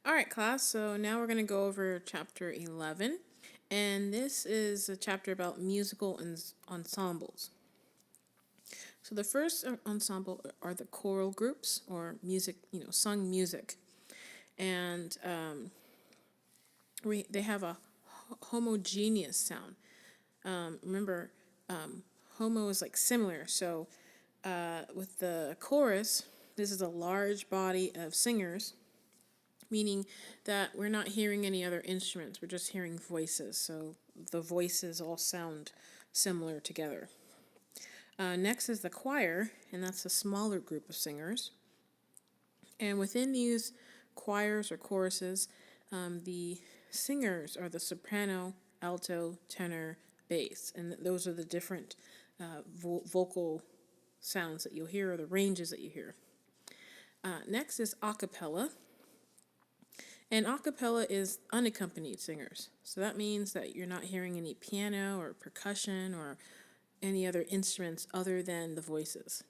All right, class. So now we're going to go over chapter 11. And this is a chapter about musical ensembles. So the first ensemble are the choral groups or music, sung music. And they have a homogeneous sound. Remember, homo is like similar. So with the chorus, this is a large body of singers, meaning that we're not hearing any other instruments, we're just hearing voices. So the voices all sound similar together. Next is the choir, and that's a smaller group of singers. And within these choirs or choruses, the singers are the soprano, alto, tenor, bass, and those are the different vocal sounds that you'll hear, or the ranges that you hear. Next is a cappella. And a cappella is unaccompanied singers. So that means that you're not hearing any piano or percussion or any other instruments other than the voices.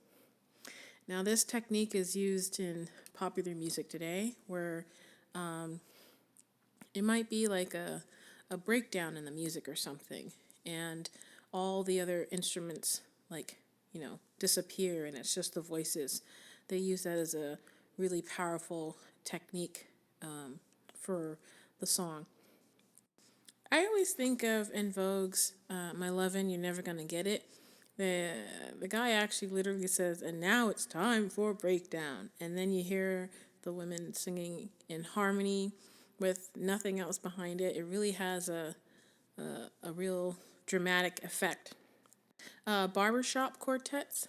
Now, this technique is used in popular music today, where it might be like a breakdown in the music or something, and all the other instruments, disappear, and it's just the voices. They use that as a really powerful technique for the song. I always think of En Vogue's My Lovin', You're Never Gonna Get It. The guy actually literally says, and now it's time for breakdown. And then you hear the women singing in harmony with nothing else behind it. It really has a real dramatic effect. Barbershop quartets,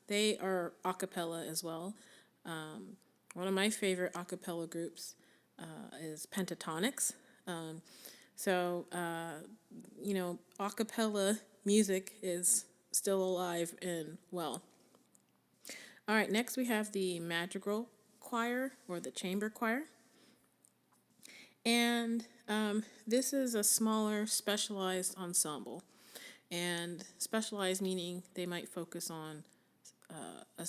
they are a cappella as well. One of my favorite a cappella groups is Pentatonix. A cappella music is still alive and well. All right, next we have the madrigal choir or the chamber choir. And this is a smaller specialized ensemble. And specialized meaning they might focus on a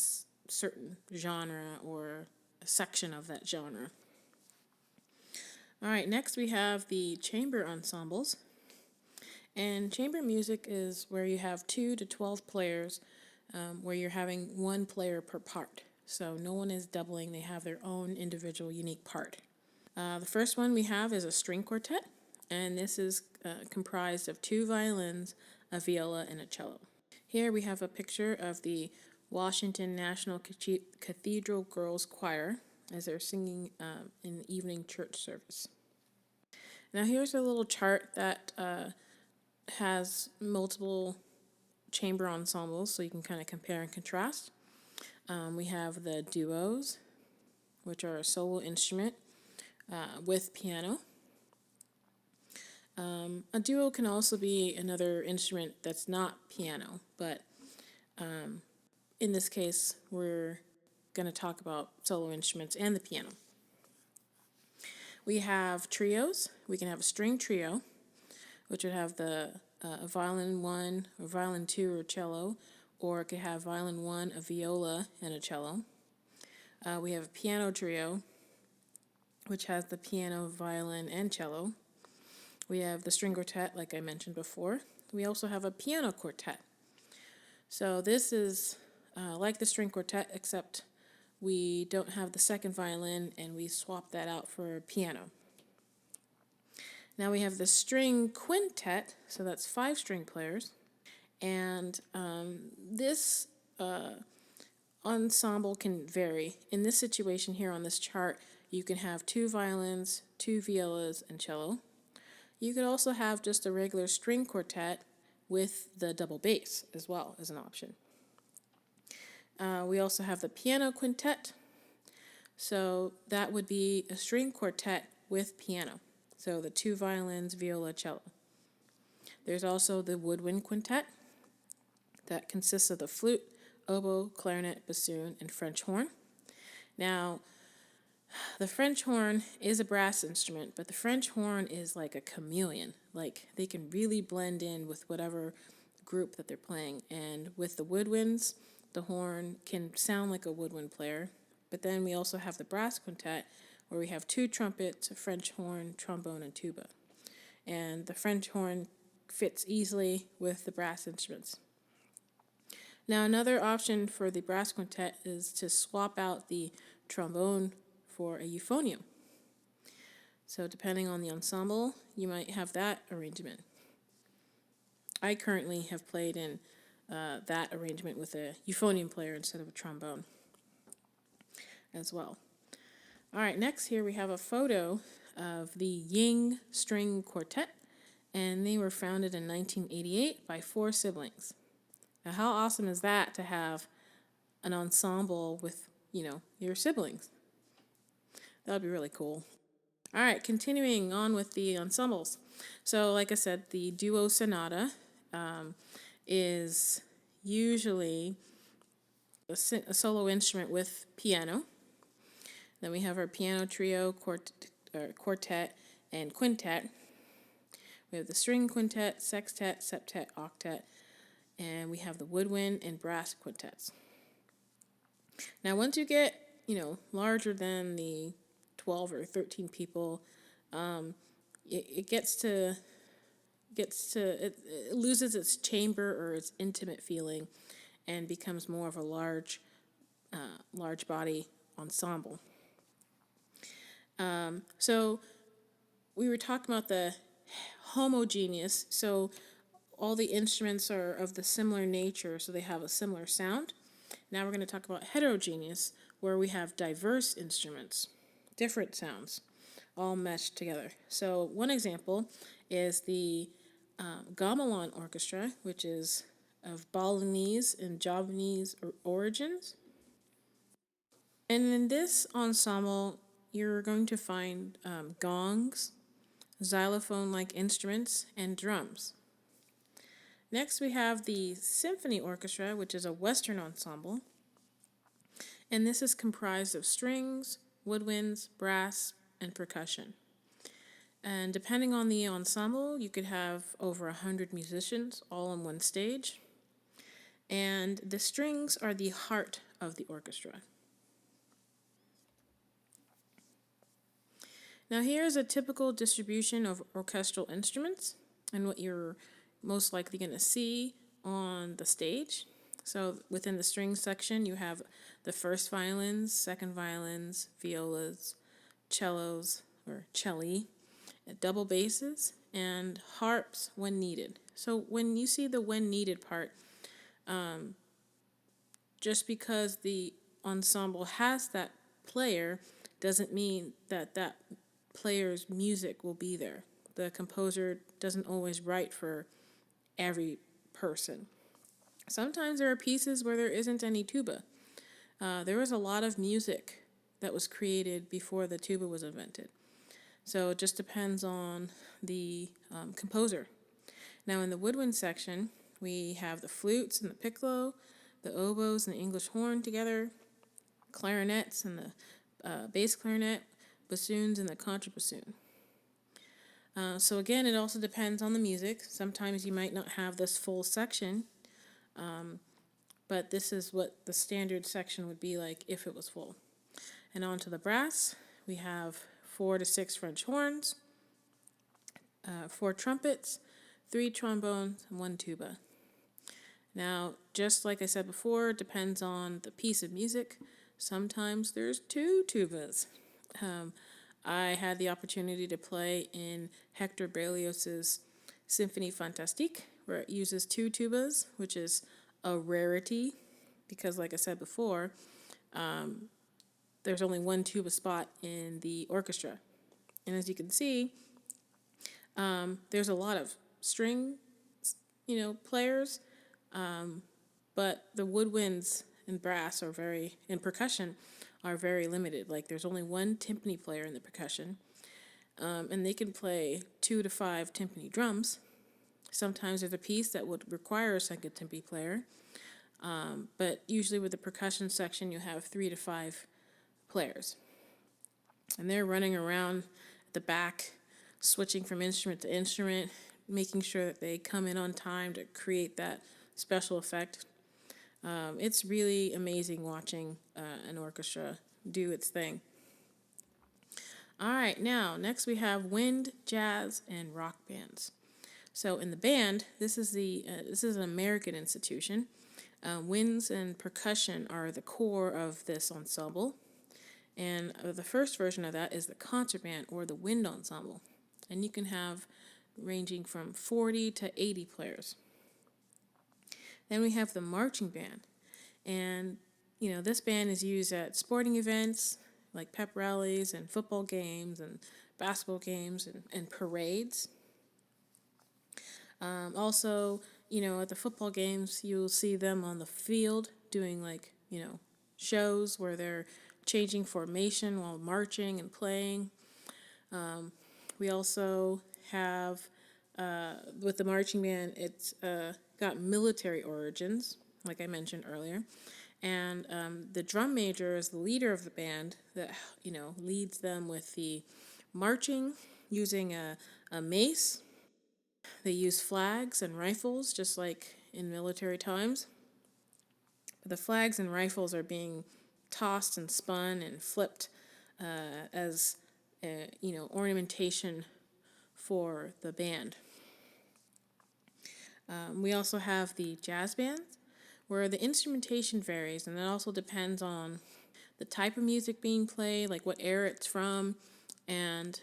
certain genre or a section of that genre. All right, next we have the chamber ensembles. And chamber music is where you have 2 to 12 players, where you're having one player per part. So no one is doubling, they have their own individual unique part. The first one we have is a string quartet, and this is comprised of 2 violins, a viola, and a cello. Here we have a picture of the Washington National Cathedral Girls Choir as they're singing in the evening church service. Now here's a little chart that has multiple chamber ensembles, so you can kind of compare and contrast. We have the duos, which are a solo instrument with piano. A duo can also be another instrument that's not piano, but in this case, we're going to talk about solo instruments and the piano. We have trios. We can have a string trio, which would have the violin 1 or violin 2 or cello, or it could have violin 1, a viola, and a cello. We have a piano trio, which has the piano, violin, and cello. We have the string quartet, like I mentioned before. We also have a piano quartet. So this is like the string quartet, except we don't have the second violin, and we swap that out for piano. Now we have the string quintet, so that's 5 string players. And this ensemble can vary. In this situation here on this chart, you can have 2 violins, 2 violas, and cello. You could also have just a regular string quartet with the double bass as well as an option. We also have the piano quintet. So that would be a string quartet with piano. So the 2 violins, viola, cello. There's also the woodwind quintet that consists of the flute, oboe, clarinet, bassoon, and French horn. Now, the French horn is a brass instrument, but the French horn is like a chameleon. Like, they can really blend in with whatever group that they're playing. And with the woodwinds, the horn can sound like a woodwind player. But then we also have the brass quintet, where we have 2 trumpets, a French horn, trombone, and tuba. And the French horn fits easily with the brass instruments. Now, another option for the brass quintet is to swap out the trombone for a euphonium. So depending on the ensemble, you might have that arrangement. I currently have played in that arrangement with a euphonium player instead of a trombone as well. All right, next here we have a photo of the Ying String Quartet, and they were founded in 1988 by 4 siblings. Now, how awesome is that to have an ensemble with, your siblings? That would be really cool. All right, continuing on with the ensembles. So, like I said, the duo sonata is usually a solo instrument with piano. Then we have our piano trio, quartet, and quintet. We have the string quintet, sextet, septet, octet, and we have the woodwind and brass quintets. Now, once you get, larger than the 12 or 13 people, it loses its chamber or its intimate feeling and becomes more of a large body ensemble. So we were talking about the homogeneous, so all the instruments are of the similar nature, so they have a similar sound. Now we're going to talk about heterogeneous, where we have diverse instruments, different sounds, all meshed together. So one example is the gamelan orchestra, which is of Balinese and Javanese origins. And in this ensemble, you're going to find gongs, xylophone-like instruments, and drums. Next, we have the symphony orchestra, which is a Western ensemble. And this is comprised of strings, woodwinds, brass, and percussion. And depending on the ensemble, you could have over 100 musicians all on one stage. And the strings are the heart of the orchestra. Now here's a typical distribution of orchestral instruments and what you're most likely going to see on the stage. So within the string section, you have the first violins, second violins, violas, cellos or celli, double basses, and harps when needed. So when you see the when needed part, just because the ensemble has that player doesn't mean that that player's music will be there. The composer doesn't always write for every person. Sometimes there are pieces where there isn't any tuba. There was a lot of music that was created before the tuba was invented. So it just depends on the composer. Now in the woodwind section, we have the flutes and the piccolo, the oboes and the English horn together, clarinets and the bass clarinet, bassoons and the contrabassoon. So again, it also depends on the music. Sometimes you might not have this full section, but this is what the standard section would be like if it was full. And on to the brass, we have 4 to 6 French horns, 4 trumpets, 3 trombones, and 1 tuba. Now, just like I said before, it depends on the piece of music. Sometimes there's 2 tubas. I had the opportunity to play in Hector Berlioz's Symphonie Fantastique, where it uses 2 tubas, which is a rarity because, like I said before, there's only 1 tuba spot in the orchestra. And as you can see, there's a lot of string, players, but the woodwinds and brass and percussion are very limited. Like there's only 1 timpani player in the percussion, and they can play 2 to 5 timpani drums. Sometimes there's a piece that would require a second timpani player, but usually with the percussion section you have 3 to 5 players. And they're running around at the back, switching from instrument to instrument, making sure that they come in on time to create that special effect. It's really amazing watching an orchestra do its thing. All right, now next we have wind, jazz, and rock bands. So in the band, this is an American institution. Winds and percussion are the core of this ensemble, and the first version of that is the concert band or the wind ensemble, and you can have ranging from 40 to 80 players. Then we have the marching band, and this band is used at sporting events like pep rallies and football games and basketball games and parades. Also, at the football games, you'll see them on the field doing shows where they're changing formation while marching and playing. We also have, with the marching band, it's got military origins, like I mentioned earlier. And the drum major is the leader of the band that, leads them with the marching using a mace. They use flags and rifles just like in military times. The flags and rifles are being tossed and spun and flipped as ornamentation for the band. We also have the jazz band, where the instrumentation varies, and that also depends on the type of music being played, like what era it's from, and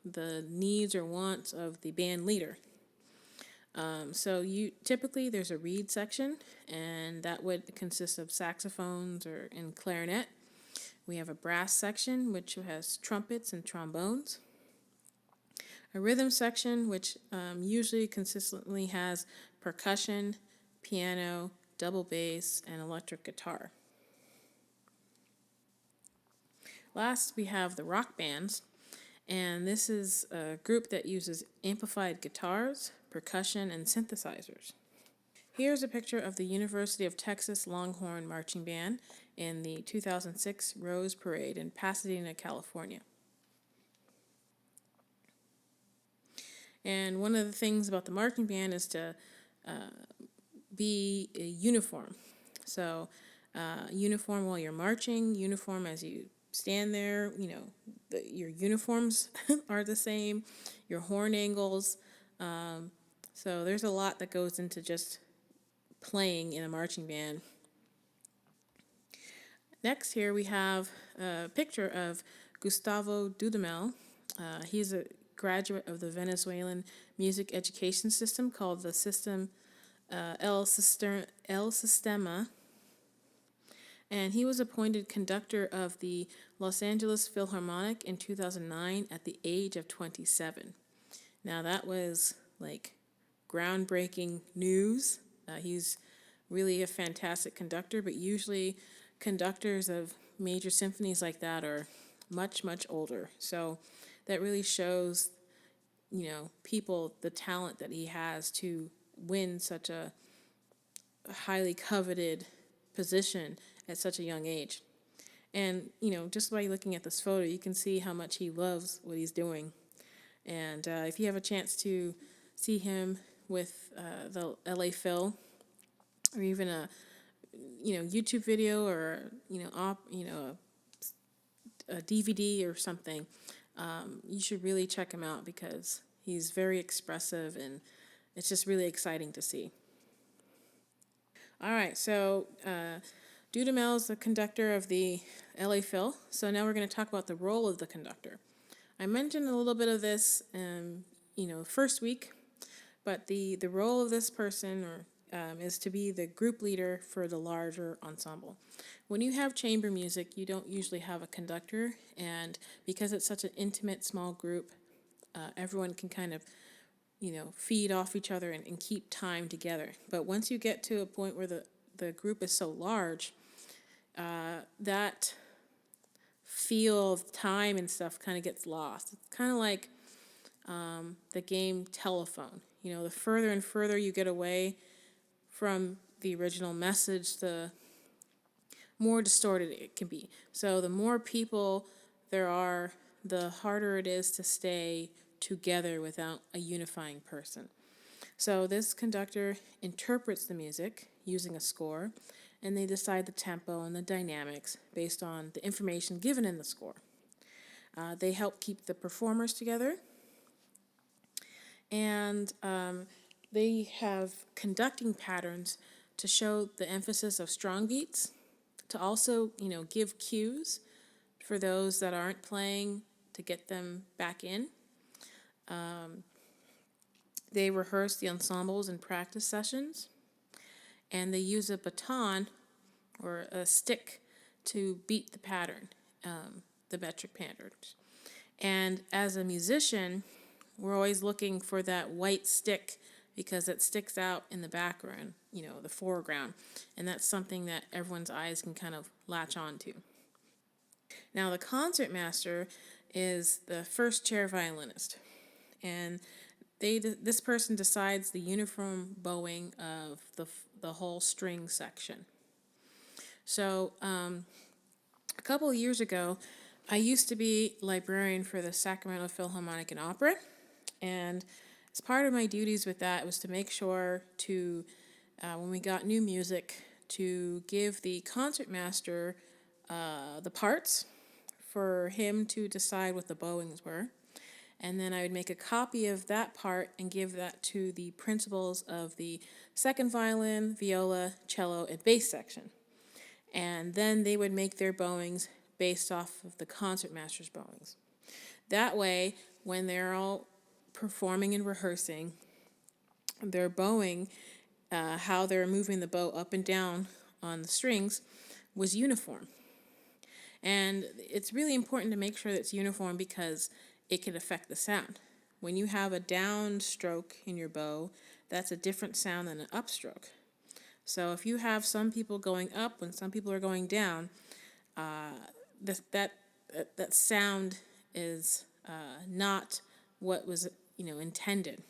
the needs or wants of the band leader. So you typically there's a reed section, and that would consist of saxophones or and clarinet. We have a brass section, which has trumpets and trombones. A rhythm section, which usually consistently has percussion, piano, double bass, and electric guitar. Last, we have the rock bands, and this is a group that uses amplified guitars, percussion, and synthesizers. Here's a picture of the University of Texas Longhorn Marching Band in the 2006 Rose Parade in Pasadena, California. And one of the things about the marching band is to be a uniform. So, uniform while you're marching, uniform as you stand there. Your uniforms are the same, your horn angles. So there's a lot that goes into just playing in a marching band. Next, here we have a picture of Gustavo Dudamel. He's a graduate of the Venezuelan music education system called the System El Sistema. And he was appointed conductor of the Los Angeles Philharmonic in 2009 at the age of 27. Now, that was like groundbreaking news. He's really a fantastic conductor, but usually conductors of major symphonies like that are much, much older. So that really shows, people, the talent that he has to win such a highly coveted position at such a young age. And, just by looking at this photo, you can see how much he loves what he's doing. And if you have a chance to see him with the LA Phil, or even a YouTube video or a DVD or something, you should really check him out because he's very expressive and it's just really exciting to see. All right, so Dudamel is the conductor of the LA Phil. So now we're going to talk about the role of the conductor. I mentioned a little bit of this, first week, but the role of this person is to be the group leader for the larger ensemble. When you have chamber music, you don't usually have a conductor, and because it's such an intimate, small group, everyone can kind of, feed off each other and keep time together. But once you get to a point where the group is so large, that feel of time and stuff kind of gets lost. It's kind of like the game telephone. The further and further you get away from the original message, the more distorted it can be. So the more people there are, the harder it is to stay together without a unifying person. So this conductor interprets the music using a score, and they decide the tempo and the dynamics based on the information given in the score. They help keep the performers together. And they have conducting patterns to show the emphasis of strong beats, to also, give cues for those that aren't playing to get them back in. They rehearse the ensembles in practice sessions, and they use a baton or a stick to beat the pattern, the metric patterns. And as a musician, we're always looking for that white stick because it sticks out in the background, the foreground. And that's something that everyone's eyes can kind of latch onto. Now, the concertmaster is the first chair violinist. And this person decides the uniform bowing of the whole string section. So a couple of years ago, I used to be librarian for the Sacramento Philharmonic and Opera, and as part of my duties with that was to make sure to, when we got new music, to give the concertmaster the parts for him to decide what the bowings were. And then I would make a copy of that part and give that to the principals of the second violin, viola, cello, and bass section. And then they would make their bowings based off of the concertmaster's bowings. That way, when they're all performing and rehearsing, their bowing, how they're moving the bow up and down on the strings, was uniform. And it's really important to make sure that it's uniform because it can affect the sound. When you have a down stroke in your bow, that's a different sound than an upstroke. So if you have some people going up when some people are going down, that sound is not what was intended.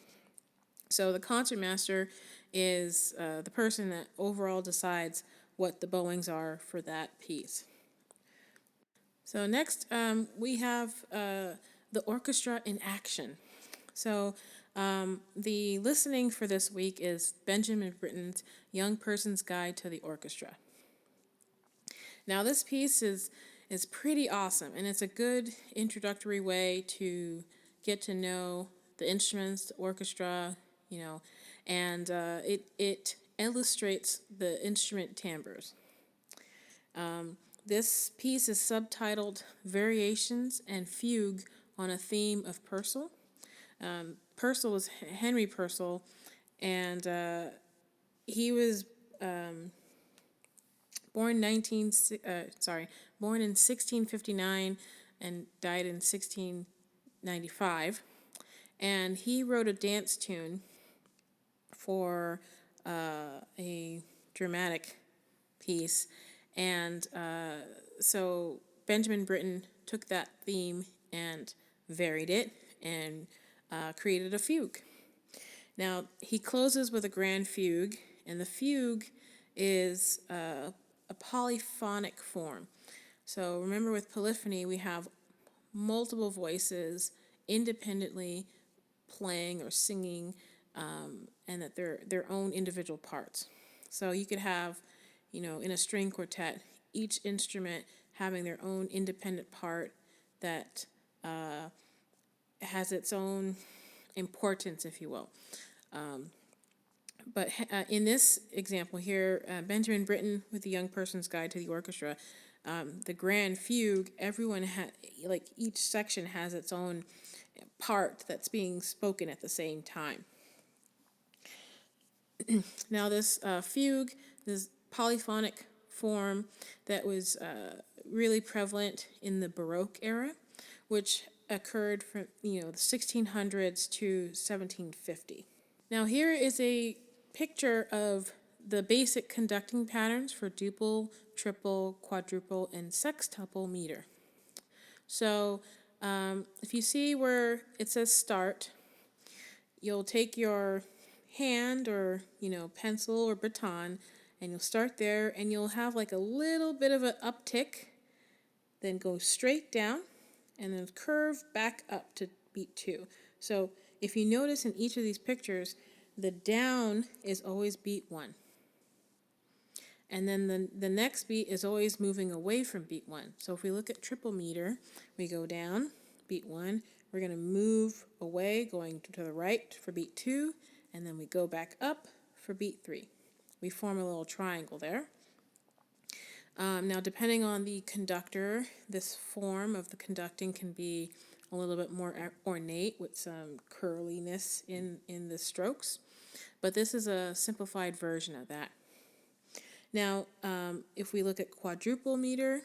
So the concertmaster is the person that overall decides what the bowings are for that piece. So next we have the orchestra in action. So the listening for this week is Benjamin Britten's Young Person's Guide to the Orchestra. Now this piece is pretty awesome, and it's a good introductory way to get to know the instruments, the orchestra, and it illustrates the instrument timbres. This piece is subtitled Variations and Fugue on a Theme of Purcell. Purcell was Henry Purcell, and he was born in 1659 and died in 1695. And he wrote a dance tune for a dramatic piece. And so Benjamin Britten took that theme and varied it and created a fugue. Now, he closes with a grand fugue, and the fugue is a polyphonic form. So remember, with polyphony, we have multiple voices independently playing or singing, and that they're their own individual parts. So you could have, in a string quartet, each instrument having their own independent part that has its own importance, if you will. But in this example here, Benjamin Britten with the Young Person's Guide to the Orchestra, the grand fugue, everyone each section has its own part that's being spoken at the same time. Now this fugue, this polyphonic form that was really prevalent in the Baroque era, which occurred from the 1600s to 1750. Now here is a picture of the basic conducting patterns for duple, triple, quadruple, and sextuple meter. So if you see where it says start, you'll take your hand or pencil or baton, and you'll start there, and you'll have like a little bit of an uptick, then go straight down, and then curve back up to beat 2. So if you notice in each of these pictures, the down is always beat 1. And then the next beat is always moving away from beat 1. So if we look at triple meter, we go down, beat 1. We're going to move away, going to the right for beat 2, and then we go back up for beat 3. We form a little triangle there. Now, depending on the conductor, this form of the conducting can be a little bit more ornate with some curliness in the strokes, but this is a simplified version of that. Now, if we look at quadruple meter,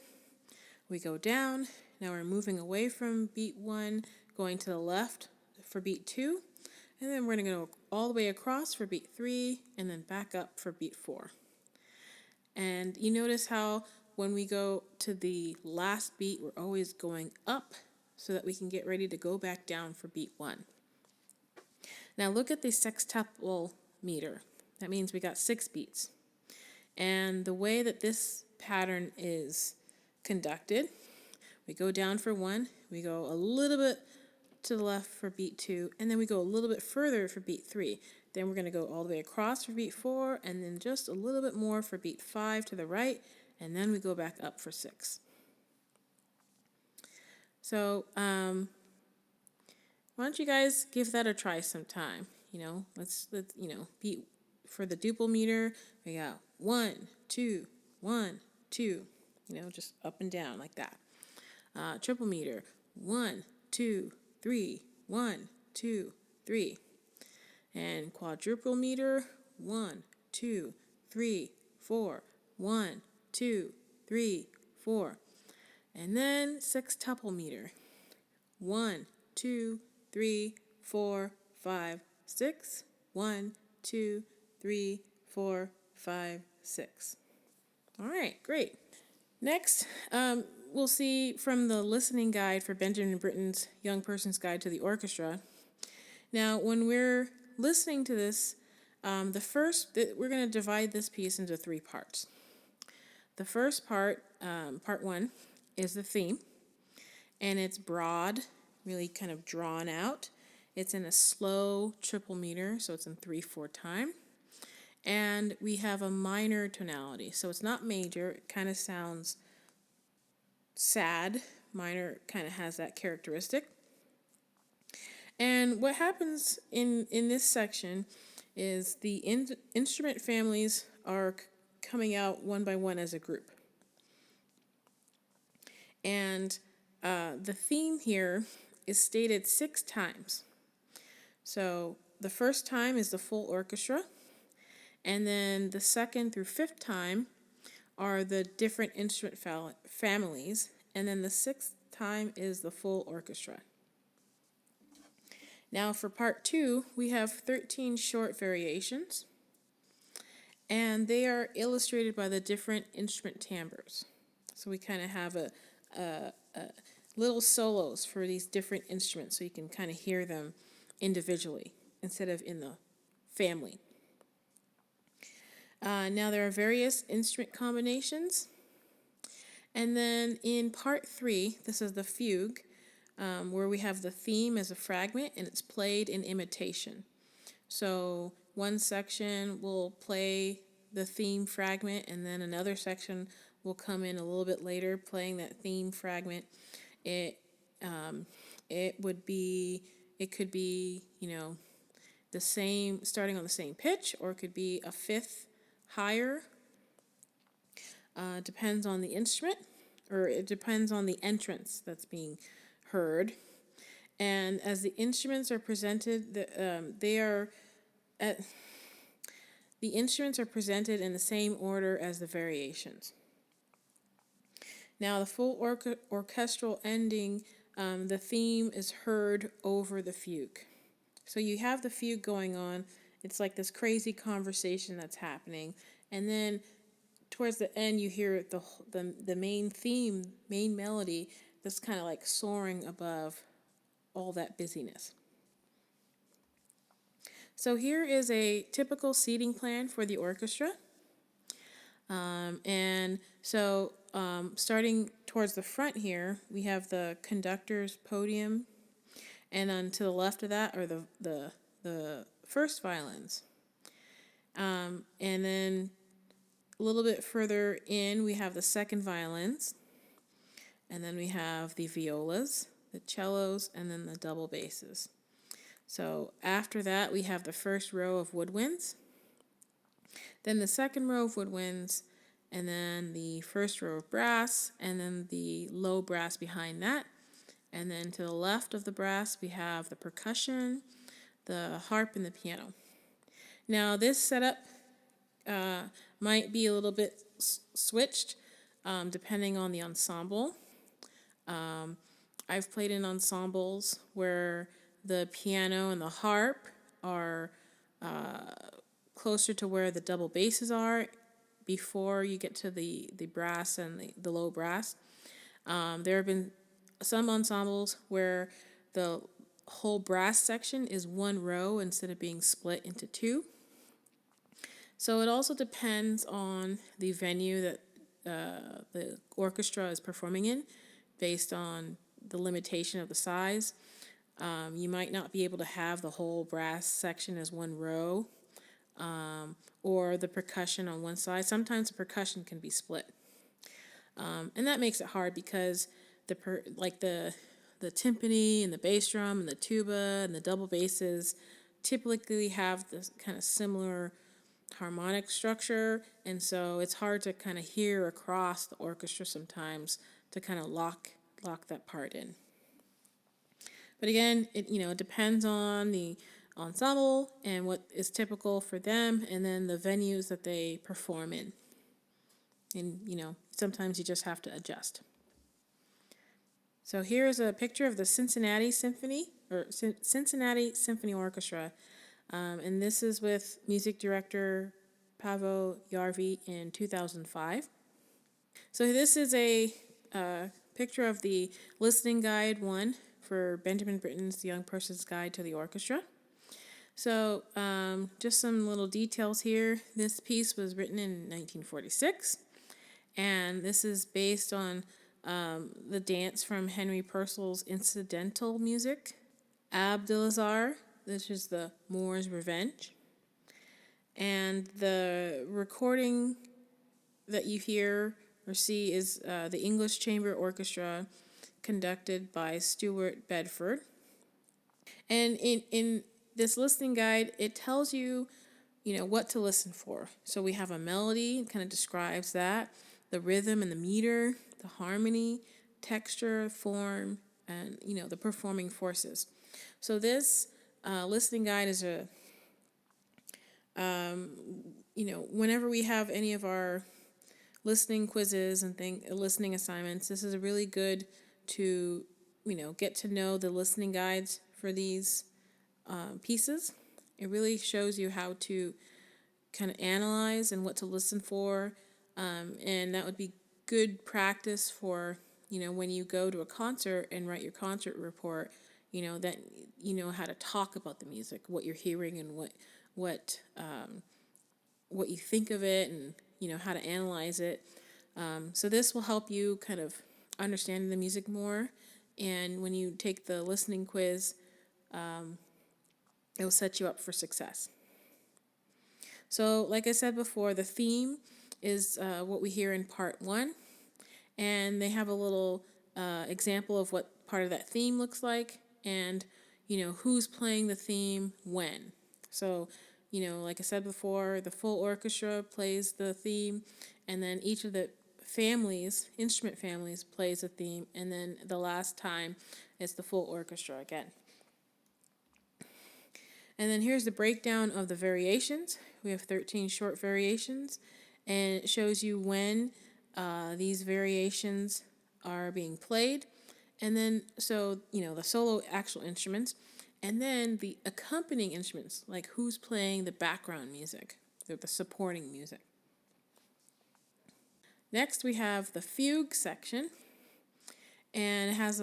we go down. Now we're moving away from beat 1, going to the left for beat 2, and then we're going to go all the way across for beat 3, and then back up for beat 4. And you notice how when we go to the last beat, we're always going up so that we can get ready to go back down for beat 1. Now look at the sextuple meter. That means we got 6 beats. And the way that this pattern is conducted, we go down for 1, we go a little bit to the left for beat 2, and then we go a little bit further for beat 3. Then we're going to go all the way across for beat 4, and then just a little bit more for beat 5 to the right, and then we go back up for 6. So, why don't you guys give that a try sometime? Let's beat for the duple meter. We got 1, 2, 1, 2. Just up and down like that. Triple meter, 1, 2, 3, 1, 2, 3. And quadruple meter, 1, 2, 3, 4, 1, 2, 3, 4. And then sextuple meter, 1, 2, 3, 4, 5, 6. 1, 2, 3, 4, 5, 6. All right, great. Next, we'll see from the listening guide for Benjamin Britten's Young Person's Guide to the Orchestra. Now, when we're listening to this, we're going to divide this piece into 3 parts. The first part, part 1, is the theme, and it's broad, really kind of drawn out. It's in a slow triple meter, so it's in 3/4 time. And we have a minor tonality, so it's not major. It kind of sounds sad. Minor kind of has that characteristic. And what happens in this section is the instrument families are coming out one by one as a group. And the theme here is stated 6 times. So the first time is the full orchestra, and then the 2nd through 5th time are the different instrument families, and then the 6th time is the full orchestra. Now for part 2, we have 13 short variations, and they are illustrated by the different instrument timbres. So we kind of have a little solos for these different instruments, so you can kind of hear them individually instead of in the family. Now there are various instrument combinations. And then in part 3, this is the fugue, where we have the theme as a fragment and it's played in imitation. So one section will play the theme fragment, and then another section will come in a little bit later playing that theme fragment. It could be, the same, starting on the same pitch, or it could be a 5th higher. Depends on the instrument, or it depends on the entrance that's being heard. And as the instruments are presented, the instruments are presented in the same order as the variations. Now the full orchestral ending, the theme is heard over the fugue. So you have the fugue going on. It's like this crazy conversation that's happening, and then towards the end you hear the main theme, main melody that's kind of like soaring above all that busyness. So here is a typical seating plan for the orchestra. And so starting towards the front here, we have the conductor's podium, and then to the left of that are the first violins. And then a little bit further in, we have the second violins, and then we have the violas, the cellos, and then the double basses. So after that, we have the first row of woodwinds, then the second row of woodwinds, and then the first row of brass, and then the low brass behind that. And then to the left of the brass, we have the percussion, the harp, and the piano. Now, this setup might be a little bit switched depending on the ensemble. I've played in ensembles where the piano and the harp are closer to where the double basses are before you get to the brass and the low brass. There have been some ensembles where the whole brass section is one row instead of being split into two. So it also depends on the venue that the orchestra is performing in, based on the limitation of the size. You might not be able to have the whole brass section as one row, or the percussion on one side. Sometimes the percussion can be split, and that makes it hard because the timpani and the bass drum and the tuba and the double basses typically have this kind of similar harmonic structure, and so it's hard to kind of hear across the orchestra sometimes to kind of lock that part in. But again, it depends on the ensemble and what is typical for them, and then the venues that they perform in. And sometimes you just have to adjust. So here's a picture of the Cincinnati Symphony Orchestra, and this is with music director Paavo Järvi in 2005. So this is a picture of the listening guide 1 for Benjamin Britten's The Young Person's Guide to the Orchestra. So just some little details here. This piece was written in 1946, and this is based on the dance from Henry Purcell's incidental music, Abdelazar, which is the Moor's Revenge. And the recording that you hear or see is the English Chamber Orchestra, conducted by Stuart Bedford. And in this listening guide, it tells you, what to listen for. So we have a melody, it kind of describes that, the rhythm and the meter, the harmony, texture, form, and, the performing forces. So this listening guide is whenever we have any of our listening quizzes and listening assignments, this is really good to, get to know the listening guides for these pieces. It really shows you how to kind of analyze and what to listen for, and that would be good practice for, when you go to a concert and write your concert report, that you know how to talk about the music, what you're hearing, and what you think of it, and how to analyze it. So this will help you kind of understand the music more, and when you take the listening quiz, it will set you up for success. So like I said before, the theme is what we hear in part 1, and they have a little example of what part of that theme looks like, and who's playing the theme when. So like I said before, the full orchestra plays the theme, and then each of the instrument families plays a theme, and then the last time it's the full orchestra again. And then here's the breakdown of the variations. We have 13 short variations, and it shows you when these variations are being played, and then the solo actual instruments, and then the accompanying instruments, like who's playing the background music, the supporting music. Next, we have the fugue section, and it has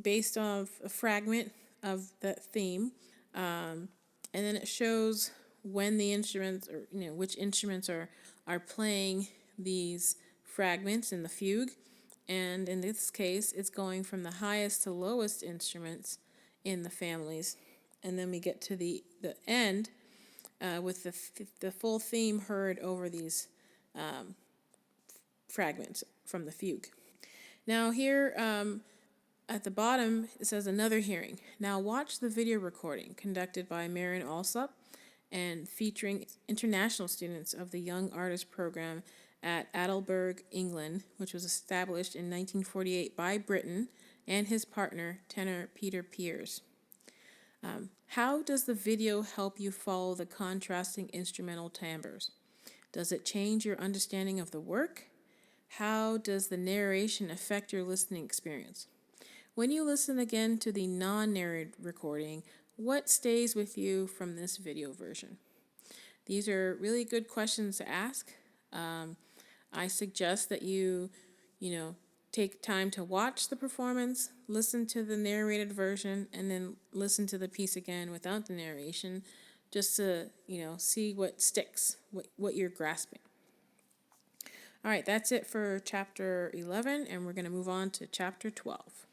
based on a fragment of that theme, and then it shows when the instruments, or which instruments are playing these fragments in the fugue, and in this case, it's going from the highest to lowest instruments in the families, and then we get to the end with the full theme heard over these fragments from the fugue. Now here, At the bottom, it says another hearing. Now watch the video recording conducted by Marion Alsop and featuring international students of the Young Artist Program at Adelburg, England, which was established in 1948 by Britten and his partner, tenor Peter Pears. How does the video help you follow the contrasting instrumental timbres? Does it change your understanding of the work? How does the narration affect your listening experience? When you listen again to the non-narrated recording, what stays with you from this video version? These are really good questions to ask. I suggest that you take time to watch the performance, listen to the narrated version, and then listen to the piece again without the narration, just to, see what sticks, what you're grasping. All right, that's it for chapter 11, and we're going to move on to chapter 12.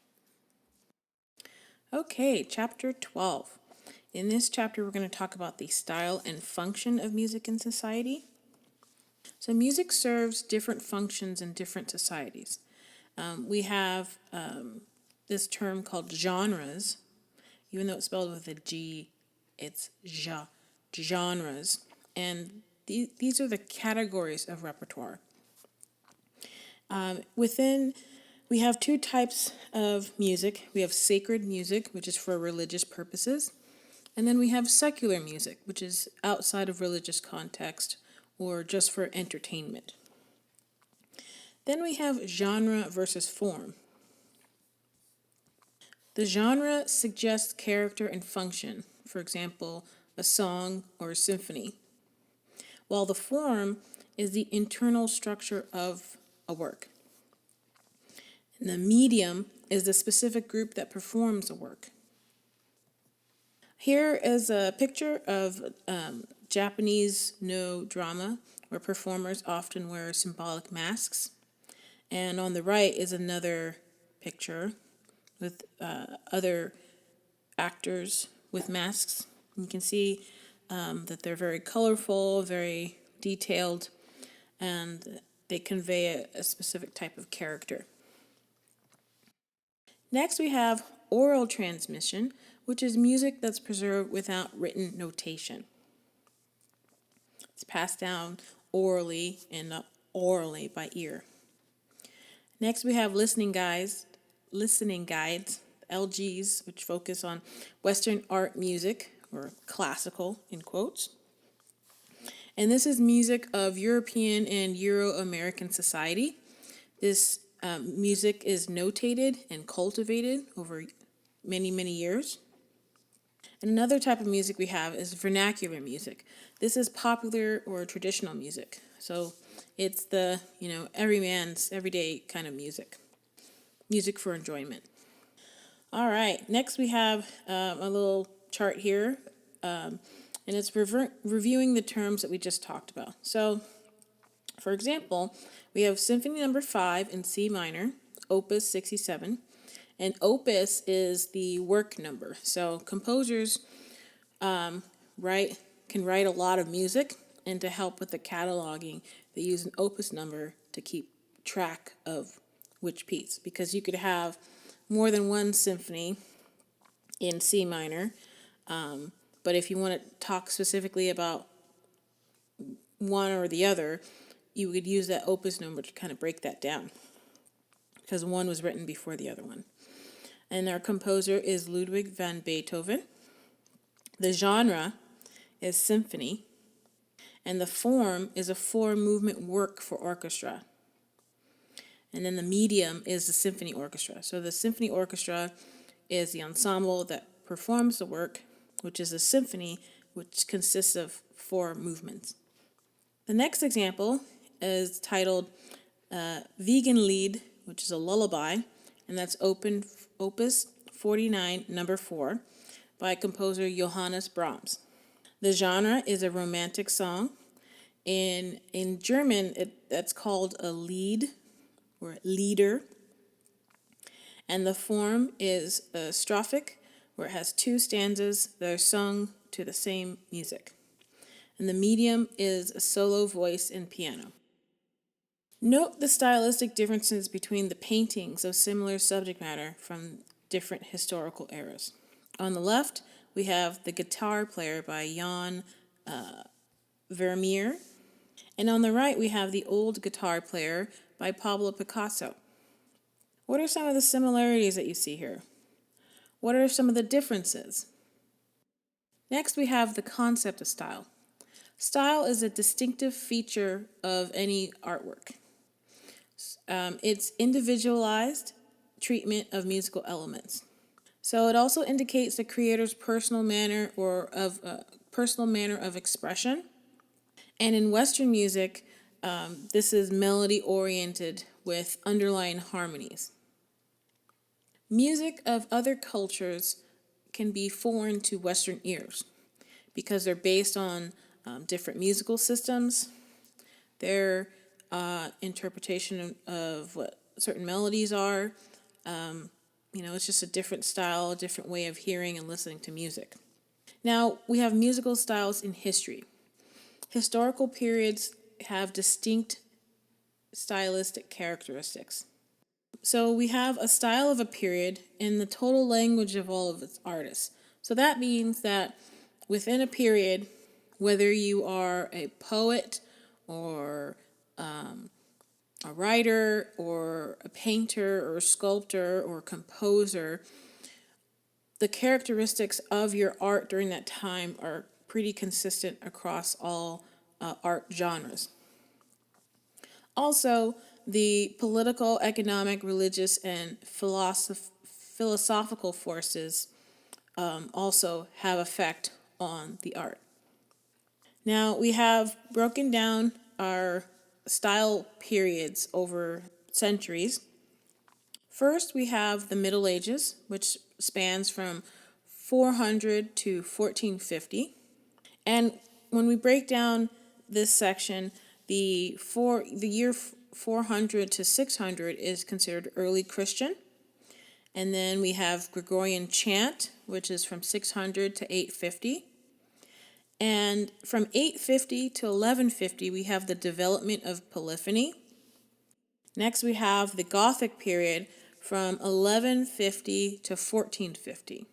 Okay, chapter 12. In this chapter, we're going to talk about the style and function of music in society. So music serves different functions in different societies. We have this term called genres. Even though it's spelled with a G, it's genres. And these are the categories of repertoire. We have two types of music. We have sacred music, which is for religious purposes. And then we have secular music, which is outside of religious context or just for entertainment. Then we have genre versus form. The genre suggests character and function, for example, a song or a symphony, while the form is the internal structure of a work. And the medium is the specific group that performs a work. Here is a picture of Japanese no drama, where performers often wear symbolic masks. And on the right is another picture with other actors with masks. You can see that they're very colorful, very detailed, and they convey a specific type of character. Next, we have oral transmission, which is music that's preserved without written notation. It's passed down orally and not orally by ear. Next, we have listening guides, LGs, which focus on Western art music, or classical in quotes. And this is music of European and Euro-American society. This music is notated and cultivated over many, many years. And another type of music we have is vernacular music. This is popular or traditional music. So it's the, everyman's everyday kind of music. Music for enjoyment. All right, next we have a little chart here, and it's reviewing the terms that we just talked about. So, for example, we have Symphony Number 5 in C minor, Opus 67, and opus is the work number. So composers can write a lot of music, and to help with the cataloging, they use an opus number to keep track of which piece, because you could have more than one symphony in C minor, but if you want to talk specifically about one or the other, you would use that opus number to kind of break that down, because one was written before the other one. And our composer is Ludwig van Beethoven. The genre is symphony, and the form is a four-movement work for orchestra. And then the medium is the symphony orchestra. So the symphony orchestra is the ensemble that performs the work, which is a symphony, which consists of four movements. The next example is titled Wiegenlied, which is a lullaby, and that's Opus 49, number 4, by composer Johannes Brahms. The genre is a romantic song. In German, that's called a Lied or Lieder. And the form is a strophic, where it has two stanzas that are sung to the same music. And the medium is a solo voice and piano. Note the stylistic differences between the paintings of similar subject matter from different historical eras. On the left, we have The Guitar Player by Jan Vermeer. And on the right, we have The Old Guitar Player by Pablo Picasso. What are some of the similarities that you see here? What are some of the differences? Next, we have the concept of style. Style is a distinctive feature of any artwork. It's individualized treatment of musical elements. So it also indicates the creator's personal manner of expression. And in Western music, this is melody oriented with underlying harmonies. Music of other cultures can be foreign to Western ears because they're based on different musical systems, their interpretation of what certain melodies are. It's just a different style, a different way of hearing and listening to music. Now, we have musical styles in history. Historical periods have distinct stylistic characteristics. So we have a style of a period in the total language of all of its artists. So that means that within a period, whether you are a poet or a writer or a painter or a sculptor or a composer, the characteristics of your art during that time are pretty consistent across all art genres. Also, the political, economic, religious, and philosophical forces also have effect on the art. Now, we have broken down our style periods over centuries. First, we have the Middle Ages, which spans from 400 to 1450. And when we break down this section, the year 400 to 600 is considered early Christian. And then we have Gregorian chant, which is from 600 to 850. And from 850 to 1150, we have the development of polyphony. Next, we have the Gothic period from 1150 to 1450.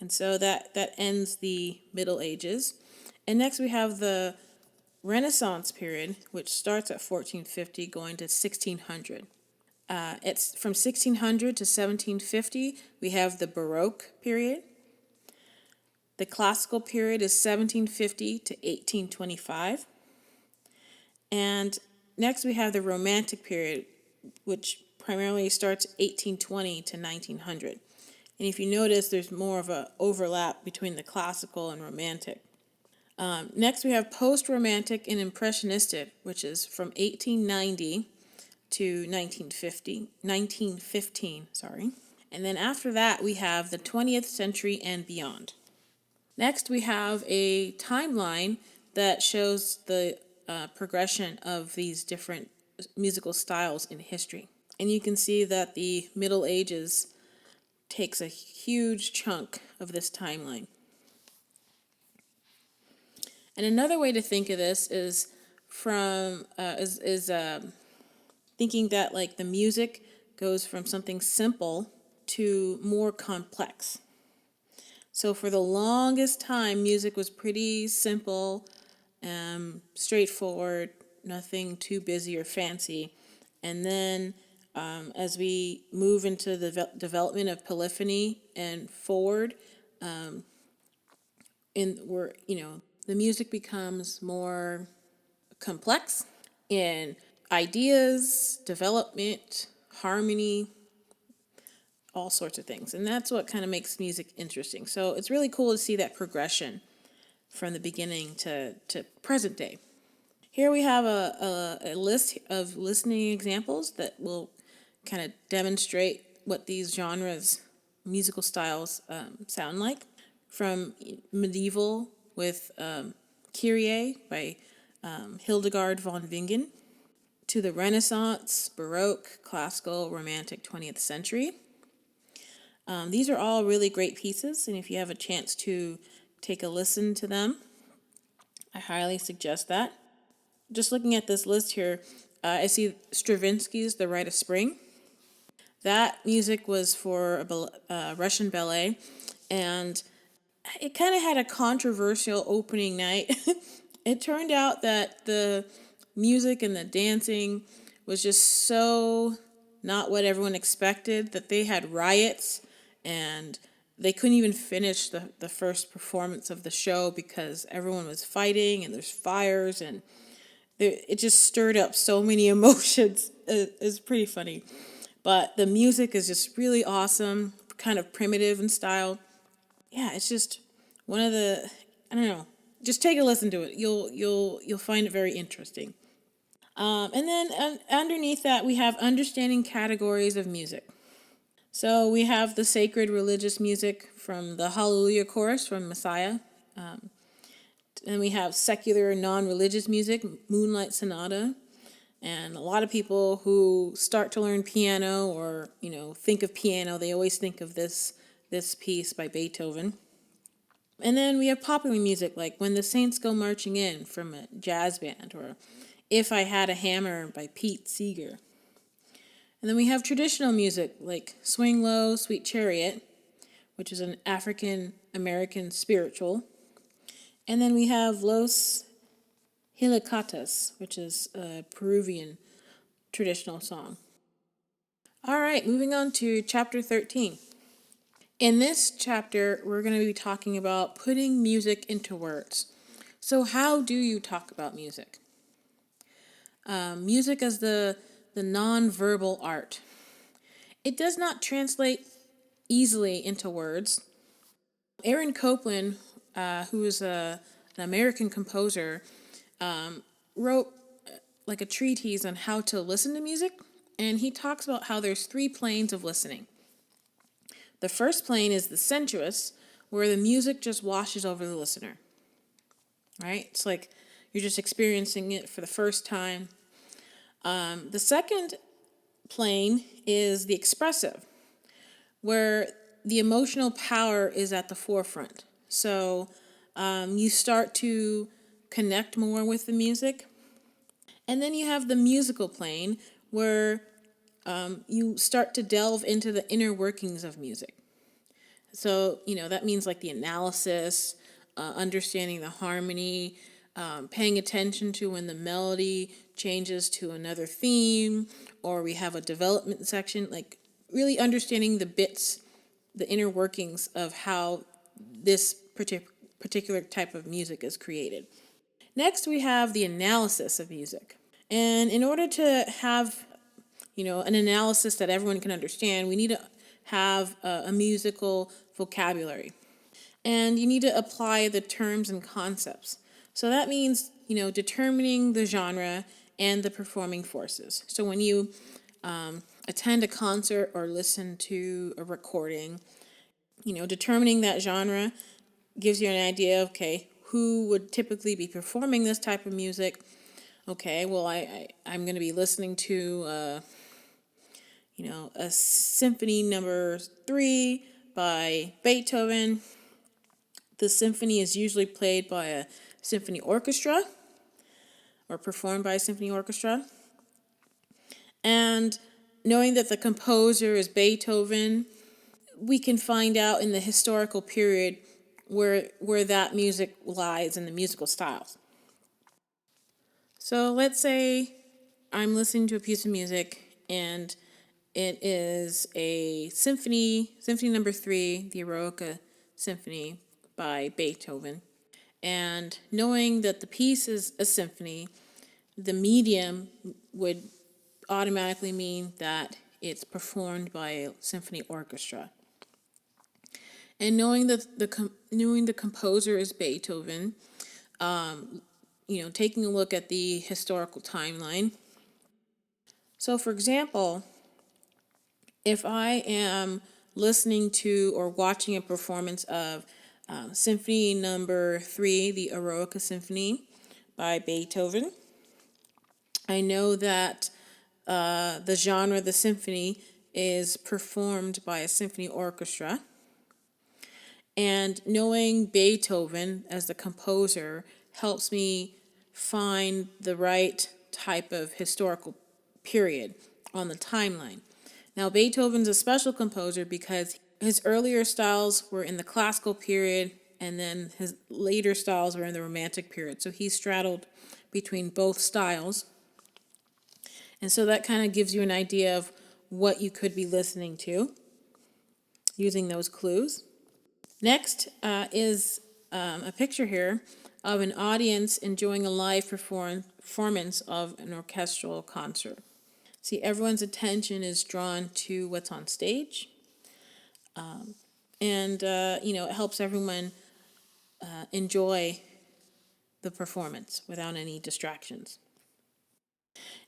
And so that ends the Middle Ages. And next, we have the Renaissance period, which starts at 1450 going to 1600. It's from 1600 to 1750, we have the Baroque period. The classical period is 1750 to 1825. And next we have the Romantic period, which primarily starts 1820 to 1900. And if you notice, there's more of an overlap between the classical and Romantic. Next we have Post-Romantic and Impressionistic, which is from 1890 to 1915. And then after that, we have the 20th century and beyond. Next, we have a timeline that shows the progression of these different musical styles in history. And you can see that the Middle Ages takes a huge chunk of this timeline. And another way to think of this is thinking that like the music goes from something simple to more complex. So for the longest time, music was pretty simple, straightforward, nothing too busy or fancy. And then as we move into the development of polyphony and forward, the music becomes more complex in ideas, development, harmony, all sorts of things. And that's what kind of makes music interesting. So it's really cool to see that progression from the beginning to present day. Here we have a list of listening examples that will kind of demonstrate what these genres, musical styles sound like. From medieval with Kyrie by Hildegard von Bingen, to the Renaissance, Baroque, Classical, Romantic, 20th century. These are all really great pieces, and if you have a chance to take a listen to them, I highly suggest that. Just looking at this list here, I see Stravinsky's The Rite of Spring. That music was for a Russian ballet, and it kind of had a controversial opening night. It turned out that the music and the dancing was just so not what everyone expected, that they had riots and they couldn't even finish the first performance of the show because everyone was fighting and there's fires, and it just stirred up so many emotions. It's pretty funny. But the music is just really awesome, kind of primitive in style. Yeah, it's just one of the, I don't know. Just take a listen to it. You'll find it very interesting. And then underneath that, we have understanding categories of music. So we have the sacred religious music from the Hallelujah Chorus from Messiah. And we have secular non-religious music, Moonlight Sonata. And a lot of people who start to learn piano or, think of piano, they always think of this piece by Beethoven. And then we have popular music like When the Saints Go Marching In from a jazz band, or If I Had a Hammer by Pete Seeger. And then we have traditional music like Swing Low, Sweet Chariot, which is an African American spiritual. And then we have Los Helicatas, which is a Peruvian traditional song. All right, moving on to chapter 13. In this chapter, we're going to be talking about putting music into words. So how do you talk about music? Music as the non-verbal art. It does not translate easily into words. Aaron Copland, who is an American composer, wrote like a treatise on how to listen to music, and he talks about how there's 3 planes of listening. The first plane is the sensuous, where the music just washes over the listener, right? It's like you're just experiencing it for the first time. The second plane is the expressive, where the emotional power is at the forefront. So you start to connect more with the music. And then you have the musical plane, where you start to delve into the inner workings of music. So, that means like the analysis, understanding the harmony, paying attention to when the melody changes to another theme, or we have a development section, like really understanding the bits, the inner workings of how this particular type of music is created. Next, we have the analysis of music. And in order to have, an analysis that everyone can understand, we need to have a musical vocabulary. And you need to apply the terms and concepts. So that means, determining the genre and the performing forces. So when you attend a concert or listen to a recording, determining that genre gives you an idea of, okay, who would typically be performing this type of music. Okay, well, I'm going to be listening to, a Symphony Number 3 by Beethoven. The symphony is usually played by a symphony orchestra or performed by a symphony orchestra. And knowing that the composer is Beethoven, we can find out in the historical period where that music lies in the musical styles. So let's say I'm listening to a piece of music and it is a symphony number 3, the Eroica Symphony by Beethoven. And knowing that the piece is a symphony, the medium would automatically mean that it's performed by a symphony orchestra. And knowing that knowing the composer is Beethoven, taking a look at the historical timeline. So, for example, if I am listening to or watching a performance of Symphony Number 3, the Eroica Symphony by Beethoven, I know that the genre, the symphony, is performed by a symphony orchestra. And knowing Beethoven as the composer helps me find the right type of historical period on the timeline. Now, Beethoven's a special composer because his earlier styles were in the classical period, and then his later styles were in the romantic period. So he straddled between both styles. And so that kind of gives you an idea of what you could be listening to using those clues. Next is a picture here of an audience enjoying a live performance of an orchestral concert. See, everyone's attention is drawn to what's on stage. It helps everyone enjoy the performance without any distractions.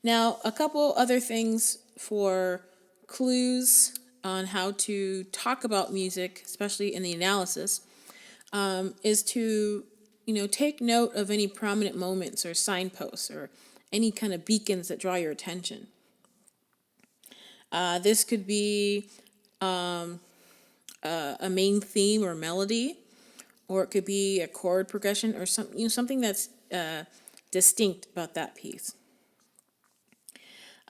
Now, a couple other things for clues on how to talk about music, especially in the analysis, is to, take note of any prominent moments or signposts or any kind of beacons that draw your attention. This could be a main theme or melody, or it could be a chord progression or something that's distinct about that piece.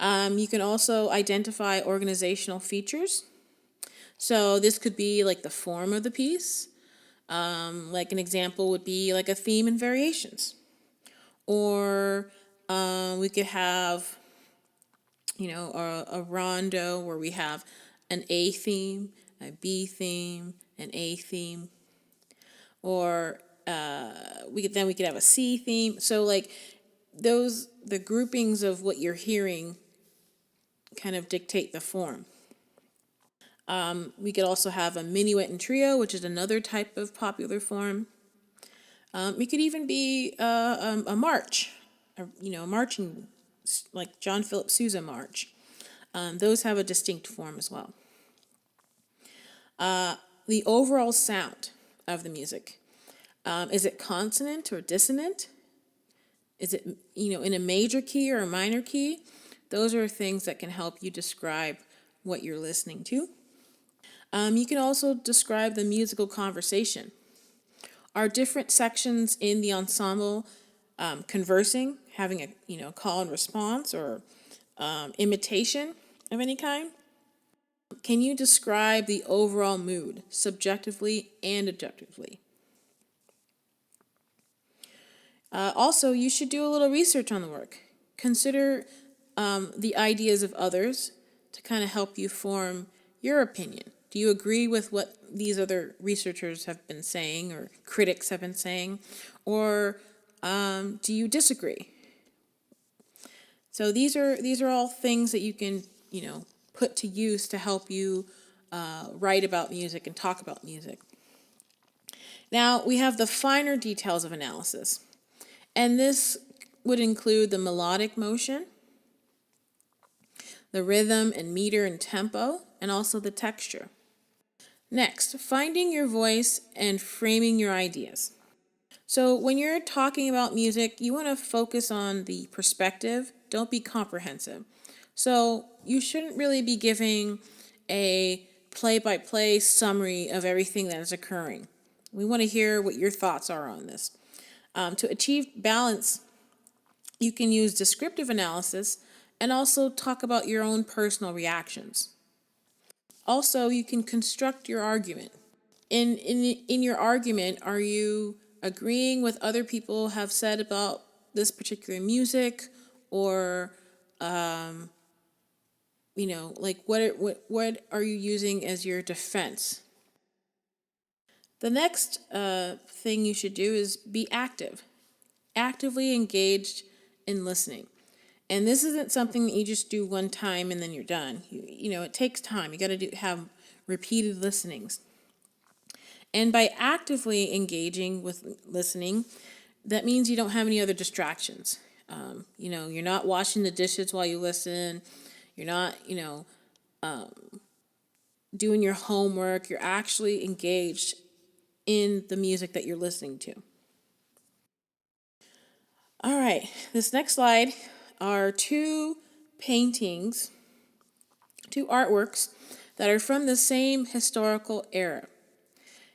You can also identify organizational features. So this could be like the form of the piece. Like an example would be like a theme and variations. Or we could have, a rondo where we have an A theme, a B theme, an A theme. Or we could have a C theme. So like the groupings of what you're hearing kind of dictate the form. We could also have a minuet and trio, which is another type of popular form. It could even be a march, a marching, like John Philip Sousa march. Those have a distinct form as well. The overall sound of the music. Is it consonant or dissonant? Is it, in a major key or a minor key? Those are things that can help you describe what you're listening to. You can also describe the musical conversation. Are different sections in the ensemble conversing, having a call and response or imitation of any kind? Can you describe the overall mood, subjectively and objectively? Also, you should do a little research on the work. Consider the ideas of others to kind of help you form your opinion. Do you agree with what these other researchers have been saying or critics have been saying? Or do you disagree? So these are all things that you can, put to use to help you write about music and talk about music. Now, we have the finer details of analysis. And this would include the melodic motion, the rhythm and meter and tempo, and also the texture. Next, finding your voice and framing your ideas. So when you're talking about music, you want to focus on the perspective. Don't be comprehensive. So you shouldn't really be giving a play-by-play summary of everything that is occurring. We want to hear what your thoughts are on this. To achieve balance, you can use descriptive analysis and also talk about your own personal reactions. Also, you can construct your argument. In your argument, are you agreeing with other people have said about this particular music, or what are you using as your defense? The next thing you should do is be active, actively engaged in listening. And this isn't something that you just do one time and then you're done. It takes time. You got to have repeated listenings. And by actively engaging with listening, that means you don't have any other distractions. You're not washing the dishes while you listen. You're not, doing your homework. You're actually engaged in the music that you're listening to. All right, this next slide are two paintings, two artworks that are from the same historical era.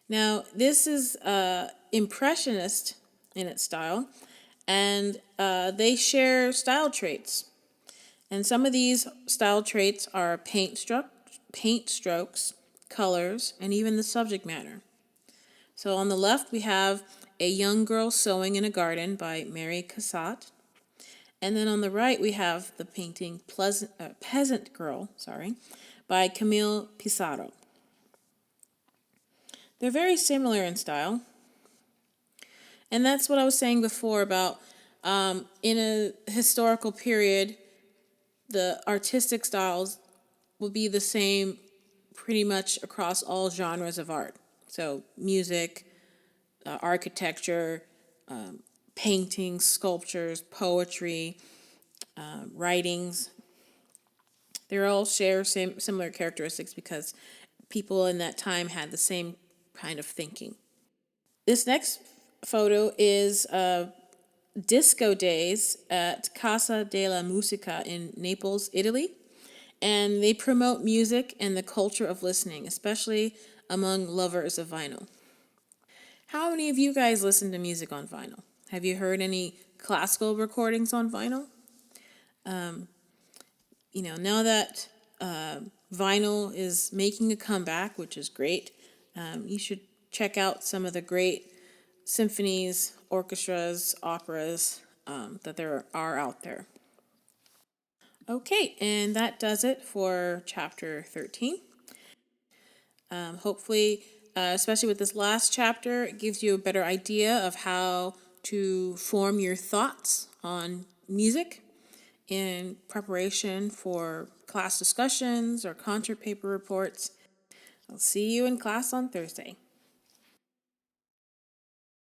Now, this is impressionist in its style, and they share style traits. And some of these style traits are paint strokes, colors, and even the subject matter. So on the left, we have A Young Girl Sewing in a Garden by Mary Cassatt. And then on the right, we have the painting Peasant Girl, by Camille Pissarro. They're very similar in style. And that's what I was saying before about in a historical period, the artistic styles will be the same pretty much across all genres of art. So music, architecture, paintings, sculptures, poetry, writings. They all share similar characteristics because people in that time had the same kind of thinking. This next photo is disco days at Casa della Musica in Naples, Italy. And they promote music and the culture of listening, especially among lovers of vinyl. How many of you guys listen to music on vinyl? Have you heard any classical recordings on vinyl? Now that vinyl is making a comeback, which is great, you should check out some of the great symphonies, orchestras, operas that there are out there. Okay, and that does it for chapter 13. Hopefully, especially with this last chapter, it gives you a better idea of how to form your thoughts on music in preparation for class discussions or concert paper reports. I'll see you in class on Thursday.